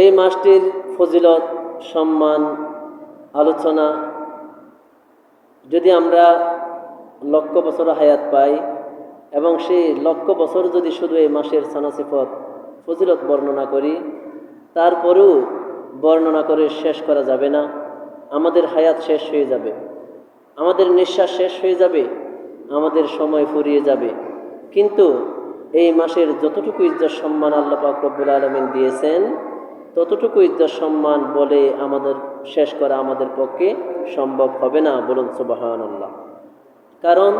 এই মাসটির ফজিলত, সম্মান, আলোচনা যদি আমরা লক্ষ বছর হায়াত পাই এবং সেই লক্ষ বছর যদি শুধু এই মাসের সানাসিফত ফজিলত বর্ণনা করি, তারপরেও বর্ণনা করে শেষ করা যাবে না। আমাদের হায়াত শেষ হয়ে যাবে, আমাদের নিঃশ্বাস শেষ হয়ে যাবে, আমাদের সময় ফুরিয়ে যাবে। কিন্তু এই মাসের যতটুকু ইজ্জত সম্মান আল্লাহ পাক রব্বুল আলামিন দিয়েছেন, ততটুকু ইজ্জত সম্মান বলে আমাদের শেষ করা আমাদের পক্ষে সম্ভব হবে না। বলুন সুবহানাল্লাহ। কারণ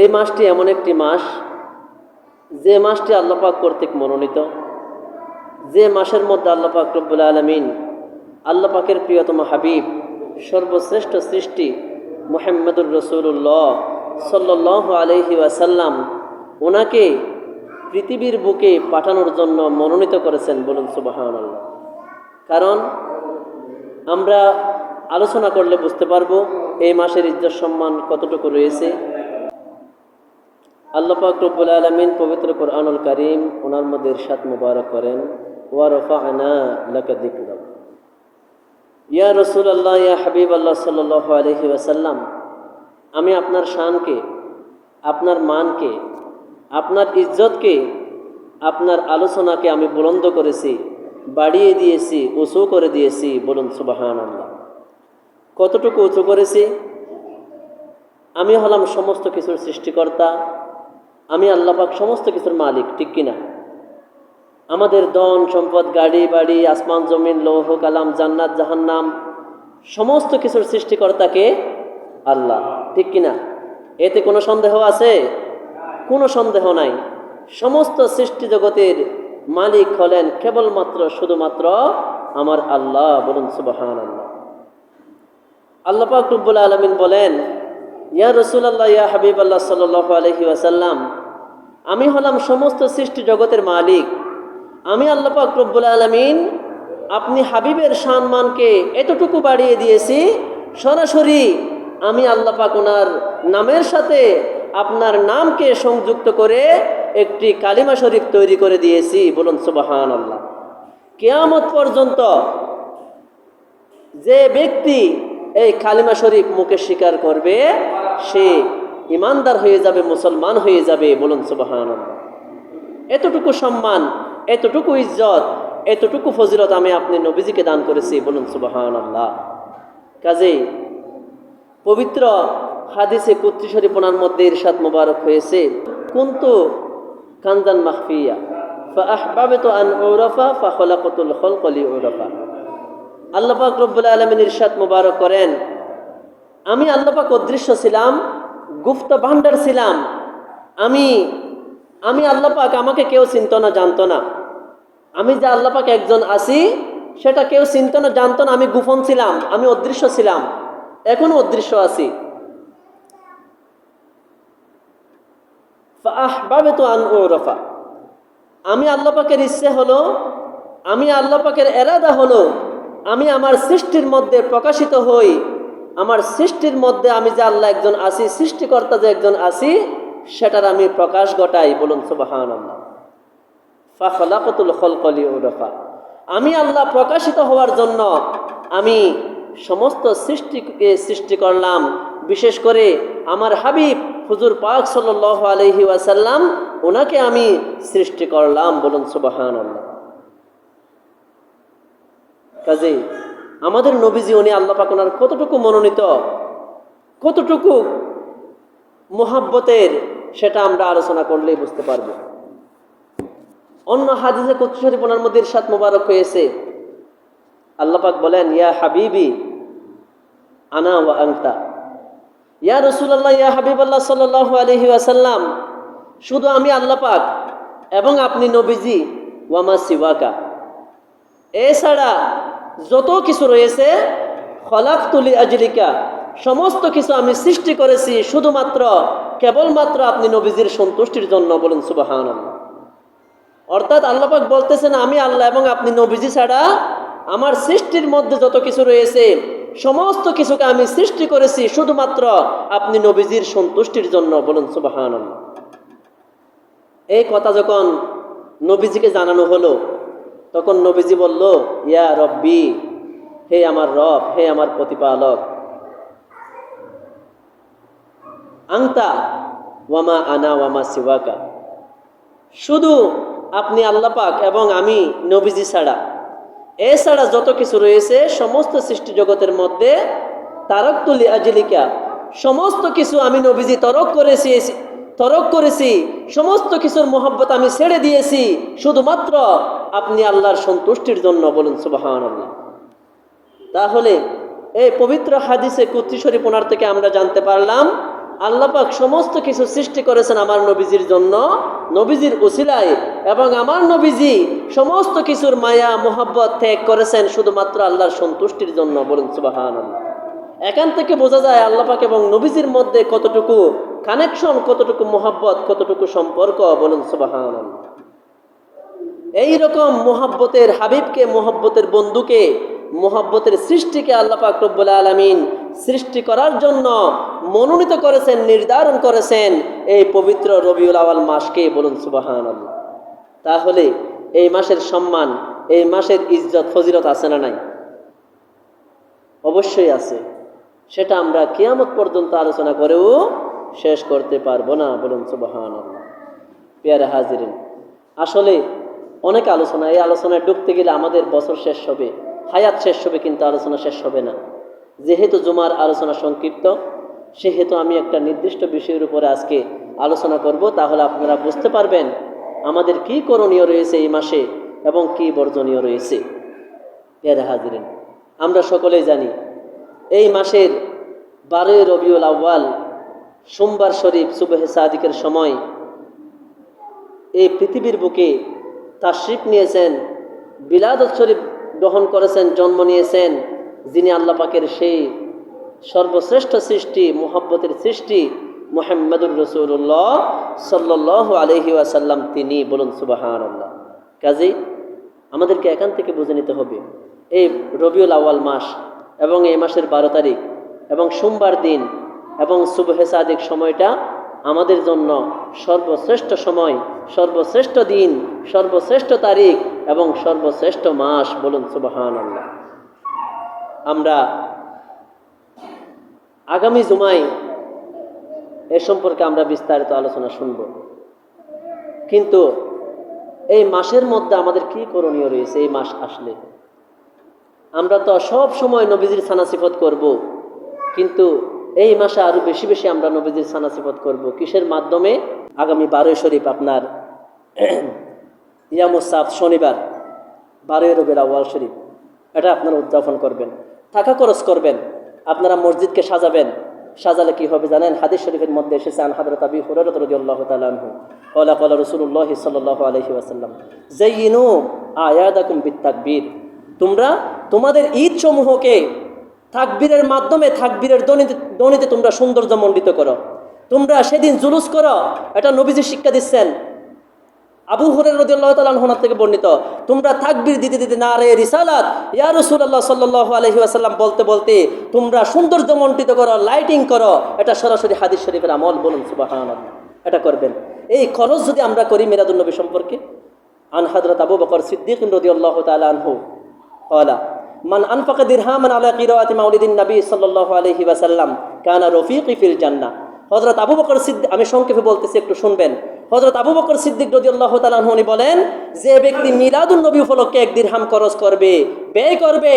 এই মাসটি এমন একটি মাস, যে মাসটি আল্লাহ পাক কর্তৃক মনোনীত, যে মাসের মধ্যে আল্লাহ পাক রব্বুল আলামিন আল্লাহ পাকের প্রিয়তম হাবিব, সর্বশ্রেষ্ঠ সৃষ্টি মুহাম্মদুর রাসূলুল্লাহ সাল্লাল্লাহু আলাইহি ওয়াসাল্লাম ওনাকে পৃথিবীর বুকে পাঠানোর জন্য মনোনীত করেছেন। বলুন সুবহানাল্লাহ। কারণ আমরা আলোচনা করলে বুঝতে পারবো এই মাসের ইজ্জত সম্মান কতটুকু রয়েছে। আল্লাহ পাক রব্বুল আলামিন পবিত্র কোরআনুল কারীম ওনার মধ্যে ইরশাদ মুবারক করেন, ওয়া রাফা'না লাকা যিকরাক। ইয়া রাসূলুল্লাহ, ইয়া হাবিবাল্লাহ সাল্লাল্লাহু আলাইহি ওয়াসাল্লাম, আমি আপনার শানকে, আপনার মানকে, আপনার ইজ্জতকে, আপনার আলোচনাকে আমি বুলন্দ করেছি, বাড়িয়ে দিয়েছি, উঁচু করে দিয়েছি। বলুন সুবহানাল্লাহ। কতটুকু উঁচু করেছি? আমি হলাম সমস্ত কিছুর সৃষ্টিকর্তা, আমি আল্লাহ পাক সমস্ত কিছুর মালিক, ঠিক কিনা? আমাদের ধন সম্পদ, গাড়ি বাড়ি, আসমান জমিন, লৌহ কালাম, জান্নাত জাহান্নাম, সমস্ত কিছুর সৃষ্টিকর্তাকে আল্লাহ, ঠিক কিনা? এতে কোনো সন্দেহ আছে? কোনো সন্দেহ নাই। সমস্ত সৃষ্টি জগতের মালিক হলেন কেবলমাত্র শুধুমাত্র আমার আল্লাহ। বলুন সুবহানাল্লাহ। আল্লাহ পাক রব্বুল আলামিন বলেন, ইয়া রাসূলুল্লাহ, ইয়া হাবিবাল্লাহ সাল্লাল্লাহু আলাইহি ওয়াসাল্লাম, আমি হলাম সমস্ত সৃষ্টি জগতের মালিক। আমি আল্লাহ পাক রব্বুল আলামিন আপনি হাবিবের সম্মানকে এতটুকু বাড়িয়ে দিয়েছি, সরাসরি আমি আল্লাহ পাক ওনার নামের সাথে আপনার নামকে সংযুক্ত করে একটি কালিমা শরীফ তৈরি করে দিয়েছি। বলুন সুবহানাল্লাহ। কিয়ামত পর্যন্ত যে ব্যক্তি এই কালিমা শরীফ মুখে স্বীকার করবে, সে ইমানদার হয়ে যাবে, মুসলমান হয়ে যাবে। বলুন সুবহানাল্লাহ। এতটুকু সম্মান, এতটুকু ইজ্জত, এতটুকু ফজিলত আমি আপনি নবীজিকে দান করেছি। বলুন সুবহানাল্লাহ। কাজেই পবিত্র হাদিসে কুদসি শরীফ ওনার মধ্যে ইরশাদ মুবারক হয়েছে, কুনতু কানজান মাখফিয়া ফাআহবাবতু আন উরাফা ফাখলাকাতুল খালকা লিউরাফা। আল্লাহ পাক রব্বুল আলামিন ইরশাদ মুবারক করেন, আমি আল্লাহ পাক অদৃশ্য ছিলাম, গুপ্ত ভান্ডার ছিলাম। আমি আল্লাহ পাক, আমাকে কেউ চিনত না, জানতো না। আমি যে আল্লাহ পাক একজন আছি সেটা কেউ চিনত না, জানতো না। আমি গোপন ছিলাম, আমি অদৃশ্য ছিলাম, এখনো অদৃশ্য আছি। ফাআহবাবতু আন উরাফা, আমি আল্লাহ পাকের ইচ্ছে হলো, আমি আল্লাহ পাকের এরাদা হলো, আমি আমার সৃষ্টির মধ্যে প্রকাশিত হই। আমার সৃষ্টির মধ্যে আমি যে আল্লাহ একজন আছি, সৃষ্টিকর্তা যে একজন আছি, সেটার আমি প্রকাশ ঘটাই। বলুন সুবহানাল্লাহ। ফাখলাকাতুল খালকা লিউরাফা, আমি আল্লাহ প্রকাশিত হওয়ার জন্য আমি সমস্ত সৃষ্টিকে সৃষ্টি করলাম। বিশেষ করে আমার হাবিব হুজুর পাক সাল্লাল্লাহু আলাইহি ওয়াসাল্লাম, ওনাকে আমি সৃষ্টি করলাম। বলুন সুবহানাল্লাহ। কাজেই আমাদের নবীজি, উনি আল্লাহ পাক ওনার কতটুকু মনোনীত, কতটুকু মুহাব্বতের, সেটা আমরা আলোচনা করলেই বুঝতে পারবো। অন্য হাদিসে কুদসি শরীফ ওনার মধ্যে ইরশাদ মুবারক হয়েছে, আল্লাহ পাক বলেন, ইয়া হাবিবি আনা ওয়া আনতা। ইয়া রাসূলুল্লাহ, ইয়া হাবিবাল্লাহ সাল্লাল্লাহু আলাইহি ওয়াসাল্লাম, শুধু আমি আল্লাহ পাক এবং আপনি নবীজি, ওয়া মা সিওয়াকা, এছাড়া যত কিছু রয়েছে, খলাকতু লিআজলিকা, সমস্ত কিছু আমি সৃষ্টি করেছি শুধুমাত্র কেবলমাত্র আপনি নবীজির সন্তুষ্টির জন্য। বলুন সুবহানাল্লাহ। অর্থাৎ আল্লাহ পাক বলতেছেন, আমি আল্লাহ এবং আপনি নবীজি ছাড়া আমার সৃষ্টির মধ্যে যত কিছু রয়েছে, সমস্ত কিছুকে আমি সৃষ্টি করেছি শুধুমাত্র আপনি নবীজির সন্তুষ্টির জন্য। বলুন সুবহানাল্লাহ। এই কথা যখন নবীজিকে জানানো হলো, তখন নবীজি বলল, ইয়া রব্বি, হে আমার রব, হে আমার প্রতিপালক, আংতা ওয়ামা আনা ওয়ামা সিওয়াকা, শুধু আপনি আল্লাহ পাক এবং আমি নবীজি ছাড়া, এছাড়া যত কিছু রয়েছে সমস্ত সৃষ্টি জগতের মধ্যে তারাকতুলি আজলিকা, সমস্ত কিছু আমি নবীজি তরক করেছি, সমস্ত কিছুর মোহাব্বত আমি ছেড়ে দিয়েছি শুধুমাত্র আপনি আল্লাহর সন্তুষ্টির জন্য। বলুন সুবহানাল্লাহ। তাহলে এই পবিত্র হাদিসে কুদসি শরীফ ওনার থেকে আমরা জানতে পারলাম আল্লাহ পাক সমস্ত কিছু সৃষ্টি করেছেন আমার নবীজির জন্য, নবীজির উসিলায়, এবং আমার নবীজি সমস্ত কিছুর মায়া মোহাব্বত ত্যাগ করেছেন শুধুমাত্র আল্লাহর সন্তুষ্টির জন্য। বলুন সুবহানাল্লাহ। এখান থেকে বোঝা যায় আল্লাহ পাক এবং নবীজির মধ্যে কতটুকু কানেকশন, কতটুকু মোহাব্বত, কতটুকু সম্পর্ক। বলুন সুবহানাল্লাহ। এইরকম মোহাব্বতের হাবিবকে, মোহাব্বতের বন্ধুকে, মোহাব্বতের সৃষ্টিকে আল্লাহ পাক রব্বুল আলামিন সৃষ্টি করার জন্য মনোনীত করেছেন, নির্ধারণ করেছেন এই পবিত্র রবিউল আউয়াল মাসকে। বলুন সুবহানাল্লাহ। তাহলে এই মাসের সম্মান, এই মাসের ইজ্জত ফজিলত আছে না নাই? অবশ্যই আছে। সেটা আমরা কিয়ামত পর্যন্ত আলোচনা করেও শেষ করতে পারবো না। বলুন সুবহানাল্লাহ। পেয়ারা হাজিরিন, আসলে অনেক আলোচনা, এই আলোচনায় ডুবতে গেলে আমাদের বছর শেষ হবে, হায়াত শেষ হবে, কিন্তু আলোচনা শেষ হবে না। যেহেতু জুমার আলোচনা সংক্ষিপ্ত, সেহেতু আমি একটা নির্দিষ্ট বিষয়ের উপরে আজকে আলোচনা করব। তাহলে আপনারা বুঝতে পারবেন আমাদের কি করণীয় রয়েছে এই মাসে এবং কি বর্জনীয় রয়েছে। পেয়ারা হাজিরিন, আমরা সকলেই জানি এই মাসের 12 রবিউল আউয়াল সোমবার শরীফ সুবহে সাদিকের সময় এই পৃথিবীর বুকে তাশরিফ নিয়েছেন, বিলাদত শরীফ গ্রহণ করেছেন, জন্ম নিয়েছেন যিনি আল্লাহ পাকের সেই সর্বশ্রেষ্ঠ সৃষ্টি, মুহাব্বতের সৃষ্টি মুহাম্মদুর রাসূলুল্লাহ সাল্লাল্লাহু আলাইহি ওয়াসাল্লাম, তিনি। বলুন সুবহানাল্লাহ। কাজেই আমাদেরকে এখান থেকে বুঝে নিতে হবে এই রবিউল আউয়াল মাস এবং এই মাসের 12 তারিখ এবং সোমবার দিন এবং সুবহে সাদিক সময়টা আমাদের জন্য সর্বশ্রেষ্ঠ সময়, সর্বশ্রেষ্ঠ দিন, সর্বশ্রেষ্ঠ তারিখ এবং সর্বশ্রেষ্ঠ মাস। বলুন সুবহানাল্লাহ। আমরা আগামী জুমায় এ সম্পর্কে আমরা বিস্তারিত আলোচনা শুনব। কিন্তু এই মাসের মধ্যে আমাদের কি করণীয় রয়েছে? এই মাস আসলে আমরা তো সব সময় নবীজির সানাসিফত করব, কিন্তু এই মাসে আরো বেশি বেশি আমরা নবীজির সানাসিফত করব। কিসের মাধ্যমে? আগামী 12 শরীফ আপনার ইয়ামুসাফ শনিবার 12 রবিউল আউয়াল শরীফ, এটা আপনারা উদযাপন করবেন, টাকা খরচ করবেন, আপনারা মসজিদকে সাজাবেন। সাজালে কি হবে জানেন? হাদিস শরীফের মধ্যে এসেছে, আন হযরত আবী হুরায়রা রাদিয়াল্লাহু তাআলা আনহু ক্বালা ক্বালা রাসূলুল্লাহ সাল্লাল্লাহু আলাইহি ওয়াসাল্লাম যায়িনু আয়াদাকুম বিত্তাকবীর, তোমরা তোমাদের ঈদ সমূহকে তাকবীরের মাধ্যমে, তাকবীরের ধ্বনিতে তোমরা সৌন্দর্য মণ্ডিত করো, তোমরা সেদিন জুলুস করো। এটা নবীজি শিক্ষা দিচ্ছেন। আবু হুরায়রা রাদিয়াল্লাহু তাআলা আনহু থেকে বর্ণিত, তোমরা তাকবীর দিতে দিতে নারে রিসালাত ইয়া রাসূলুল্লাহ সাল্লাল্লাহু আলাইহি ওয়াসাল্লাম বলতে বলতে তোমরা সৌন্দর্য মণ্ডিত করো, লাইটিং করো। এটা সরাসরি হাদিস শরীফের আমল। বলুন সুবহানাল্লাহ। এটা করবেন। এই খরচ যদি আমরা করি মিলাদুন নবী সম্পর্কে, আন হযরত আবু বকর সিদ্দিক রাদিয়াল্লাহু তাআলা আনহু ক্বালা মান আনফাকা দিরহামান আলা কিরাআতি মাউলিদিন নবী সাল্লাল্লাহু আলাইহি ওয়াসাল্লাম কানা রফিকি ফিল জান্নাহ। হযরত আবু বকর সিদ্দিক, আমি সংক্ষেপে বলতেছি, একটু শুনবেন। হযরত আবু বকর সিদ্দিক রাদিয়াল্লাহু তাআলা আনহু বলেন, যে ব্যক্তি মিলাদুন নবী উপলক্ষে 1 দিরহাম খরচ করবে, ব্যয় করবে,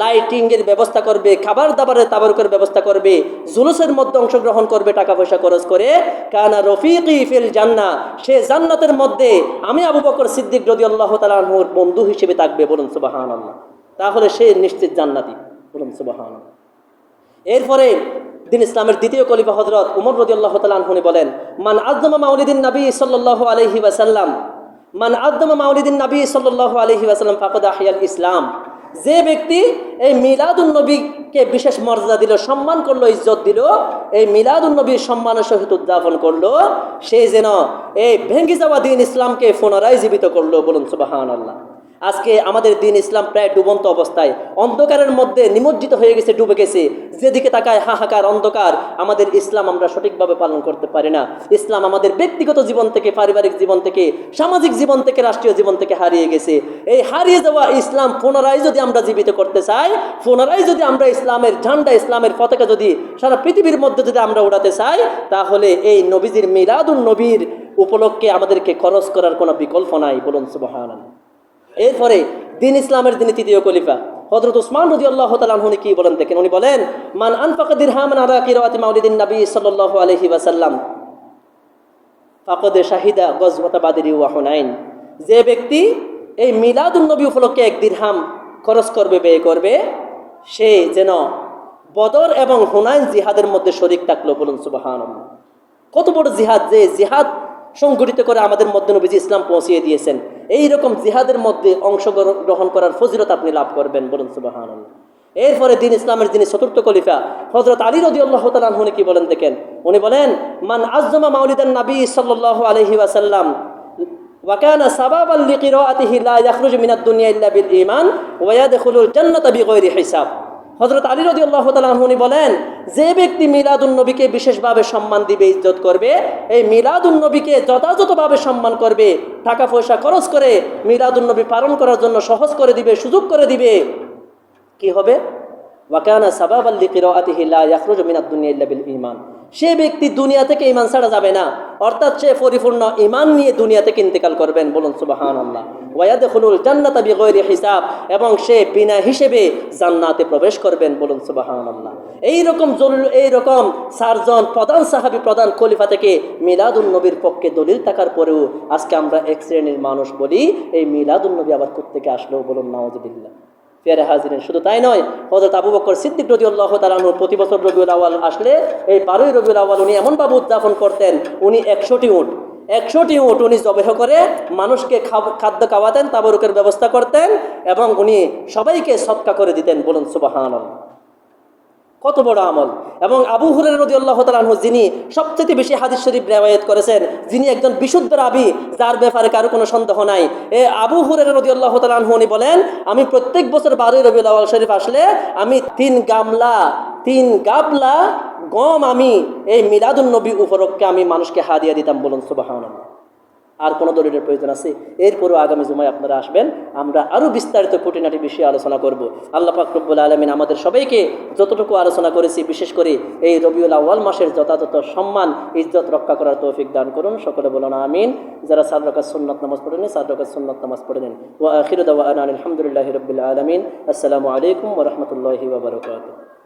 লাইটিং এর ব্যবস্থা করবে, খাবার দাবারের তাবারুকের ব্যবস্থা করবে, জুলুসের মধ্যে অংশগ্রহণ করবে, টাকা পয়সা খরচ করে, কানা রফিকি ফিল জান্নাহ, সে জান্নাতের মধ্যে আমি আবু বকর সিদ্দিক রাদিয়াল্লাহু তাআলা আনহুর বন্ধু হিসেবে থাকবে। বলুন সুবহানাল্লাহ। তাহলে সে নিশ্চিত জান্নাতি। বলুন সুবহানাল্লাহ। এরপরে দিন ইসলামের দ্বিতীয় খলিফা হযরত উমর রাদিয়াল্লাহু তাআলা আনহু বলেন, মান আযযামা মাউলিদিন নবী সাল্লাল্লাহু আলাইহি ওয়াসাল্লাম, মান আযযামা মাউলিদিন নবী সাল্লাল্লাহু আলাইহি ওয়াসাল্লাম ফাকাদ আহইয়াল ইসলাম, যে ব্যক্তি এই মিলাদুন নবীকে বিশেষ মর্যাদা দিল, সম্মান করলো, ইজ্জত দিল, এই মিলাদুন নবীর সম্মানের সহিত উদযাপন করলো, সে যেন এই ভেঙে যাওয়া দিন ইসলামকে পুনরায় জীবিত করলো। বলুন সুবহানাল্লাহ। আজকে আমাদের দিন ইসলাম প্রায় ডুবন্ত অবস্থায়, অন্ধকারের মধ্যে নিমজ্জিত হয়ে গেছে, ডুবে গেছে। যেদিকে তাকায় হাহাকার, অন্ধকার। আমাদের ইসলাম আমরা সঠিকভাবে পালন করতে পারি না। ইসলাম আমাদের ব্যক্তিগত জীবন থেকে, পারিবারিক জীবন থেকে, সামাজিক জীবন থেকে, রাষ্ট্রীয় জীবন থেকে হারিয়ে গেছে। এই হারিয়ে যাওয়া ইসলাম পুনরায় যদি আমরা জীবিত করতে চাই, পুনরায় যদি আমরা ইসলামের ঝান্ডা, ইসলামের পতাকা যদি সারা পৃথিবীর মধ্যে যদি আমরা উড়াতে চাই, তাহলে এই নবীজির মিলাদুন নবীর উপলক্ষে আমাদেরকে খরচ করার কোনো বিকল্প নাই। বলুন সুবহানাল্লাহ। এরপরে দিন ইসলামের যিনি তৃতীয় খলিফা হযরত উসমান রাদিয়াল্লাহু তাআলা আনহু কি বলেন দেখেন। উনি বলেন, মান আনফাকা দিরহামান আলা কিরাআতি মাউলিদিন নবী সাল্লাল্লাহু আলাইহি ওয়াসাল্লাম ফাকাদ শাহিদা গজওয়াতা বাদরি ওয়া হুনাইন। যে ব্যক্তি এই মিলাদুন নবী উপলক্ষে এক দিরহাম খরচ করবে, ব্যয় করবে, সে যেন বদর এবং হুনাইন জিহাদের মধ্যে শরীক থাকলো। বলুন সুবহানাল্লাহ। কত বড় জিহাদ! যে জিহাদ সংগঠিত করে আমাদের মধ্যে নবীজি ইসলাম পৌঁছিয়ে দিয়েছেন। এই রকম জিহাদের মধ্যে অংশগ্রহণ করার ফজিলত আপনি লাভ করবেন। বলুন সুবহানাল্লাহ। এরপরে দিন ইসলামের যিনি চতুর্থ খলিফা হযরত আলী রাদিয়াল্লাহু তাআলা আনহু কি বলেন দেখেন। উনি বলেন, মান আযযামা মাউলিদান নবী সাল্লাল্লাহু আলাইহি ওয়াসাল্লাম ওয়া কানা সাবাবান লিকিরাআতিহি লা ইয়াখরুজু মিনাদ দুনিয়া ইল্লা বিল ঈমান ওয়া ইয়াদখুলুল জান্নাতা বিগাইরি হিসাব। হযরত আলী রাদিয়াল্লাহু তাআলা আনহু বলেন, যে ব্যক্তি মিলাদুন নবীকে বিশেষভাবে সম্মান দিবে, ইজ্জত করবে, এই মিলাদুন নবীকে যথাযথভাবে সম্মান করবে, টাকা পয়সা খরচ করে মিলাদুন নবী পালন করার জন্য সহজ করে দিবে, সুযোগ করে দিবে, কি হবে? ওয়া কানা সাবাবান লিকিরাআতিহি লা ইয়াখরুজু মিনাদ দুনিয়া ইল্লা বিল ঈমান। সে ব্যক্তি দুনিয়া থেকে ঈমান ছাড়া যাবে না, অর্থাৎ সে পরিপূর্ণ ঈমান নিয়ে দুনিয়া থেকে ইন্তেকাল করবেন। বলুন সুবহানাল্লাহ। ওয়া ইয়াদখুলুল জান্নাতা বিগাইরি হিসাব, এবং সে বিনা হিসেবে জান্নাতে প্রবেশ করবেন। বলুন সুবহানাল্লাহ। এইরকম চারজন প্রধান সাহাবী, প্রধান খলিফা থেকে মিলাদুন নবীর পক্ষে দলিল থাকার পরেও আজকে আমরা এক শ্রেণীর মানুষ বলি এই মিলাদুন নবী আবার কোত্থেকে আসলো? বলুন নাউযুবিল্লাহ। প্রিয় হাজিরিন, শুধু তাই নয়, হযরত আবু বকর সিদ্দিক রাদিয়াল্লাহু তাআলা আনহু প্রতি বছর রবিউল আউয়াল আসলে এই 12ই রবিউল আউয়াল উনি এমনভাবে উদযাপন করতেন, উনি 100টি উট উনি জবেহ করে মানুষকে খাদ্য খাওয়াতেন, তাবারুকের ব্যবস্থা করতেন, এবং উনি সবাইকে সদকা করে দিতেন। বলুন সুবহানাল্লাহ। কত বড় আমল! এবং আবু হুরায়রা রাদিয়াল্লাহু তাআলা আনহু, যিনি সবচেয়ে বেশি হাদিস শরীফ রিওয়ায়াত করেছেন, যিনি একজন বিশুদ্ধ রাবী, যার ব্যাপারে কারো কোনো সন্দেহ নাই, এই আবু হুরায়রা রাদিয়াল্লাহু তাআলা আনহু উনি বলেন, আমি প্রত্যেক বছর 12ই রবিউল আউয়াল শরীফ আসলে আমি 3 গাবলা গম আমি এই মিলাদুন নবী উপলক্ষে আমি মানুষকে হাদিয়া দিতাম। বলুন সুবহানাল্লাহ। আর কোনো দলিলের প্রয়োজন আছে? এরপরও আগামী জুমায় আপনারা আসবেন, আমরা আরও বিস্তারিত খুঁটিনাটি বিষয়ে আলোচনা করব। আল্লাহ পাক রব্বুল আলামিন আমাদের সবাইকে যতটুকু আলোচনা করেছি, বিশেষ করে এই রবিউল আউয়াল মাসের যথাযথ সম্মান, ইজ্জত রক্ষা করার তৌফিক দান করুন। সকলে বলুন আমিন। যারা 4 রাকাত সুন্নাত নামাজ পড়েন, 4 রাকাত সুন্নাত নামাজ পড়ে নেন। ওয়া আখিরু দাওয়ানা আলহামদুলিল্লাহি রাব্বিল আলামিন। আসসালামু আলাইকুম ওয়া রাহমাতুল্লাহি ওয়া বারাকাতুহু।